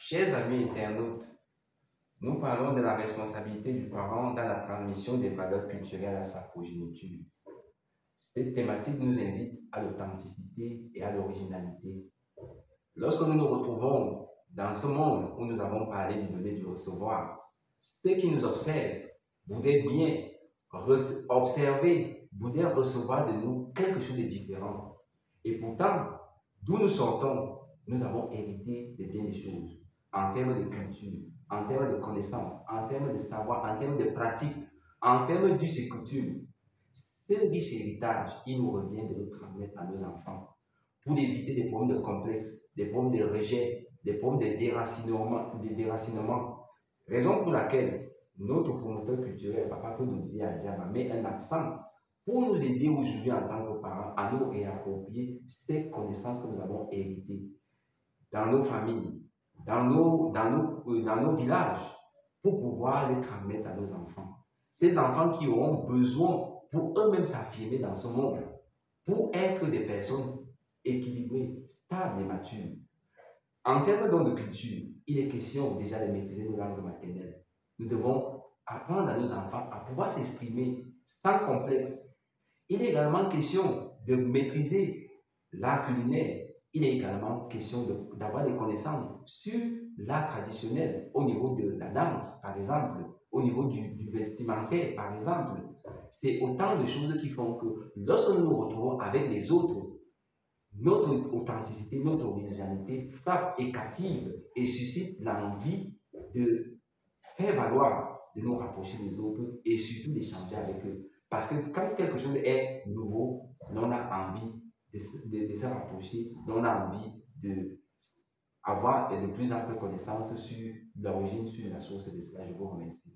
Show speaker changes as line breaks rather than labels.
Chers amis internautes, nous parlons de la responsabilité du parent dans la transmission des valeurs culturelles à sa progéniture. Cette thématique nous invite à l'authenticité et à l'originalité. Lorsque nous nous retrouvons dans ce monde où nous avons parlé du donner, du recevoir, ceux qui nous observent voudraient bien observer, voudraient recevoir de nous quelque chose de différent. Et pourtant, d'où nous sortons, nous avons hérité de bien des choses en termes de culture, en termes de connaissances, en termes de savoir, en termes de pratique, en termes d'us et coutumes. Ce riche héritage, il nous revient de le transmettre à nos enfants pour éviter des problèmes de complexe, des problèmes de rejet, des problèmes de déracinement. Raison pour laquelle notre promoteur culturel, Papa Claude Olivier Adiama, met un accent pour nous aider aujourd'hui en tant que parents à nous réapproprier ces connaissances que nous avons héritées dans nos familles, dans nos villages, pour pouvoir les transmettre à nos enfants. Ces enfants qui auront besoin pour eux-mêmes s'affirmer dans ce monde, pour être des personnes équilibrées, stables et matures. En termes donc de culture, il est question déjà de maîtriser nos langues maternelles. Nous devons apprendre à nos enfants à pouvoir s'exprimer sans complexe. Il est également question de maîtriser l'art culinaire. Il est également question d'avoir des connaissances sur l'art traditionnel au niveau de la danse, par exemple, au niveau du vestimentaire, par exemple. C'est autant de choses qui font que lorsque nous nous retrouvons avec les autres, notre authenticité, notre originalité frappe et captive et suscite l'envie de faire valoir, de nous rapprocher des autres et surtout d'échanger avec eux. Parce que quand quelque chose est nouveau, on a envie de se rapprocher, on a envie d'avoir de plus amples connaissances sur l'origine, sur la source de cela. Je vous remercie.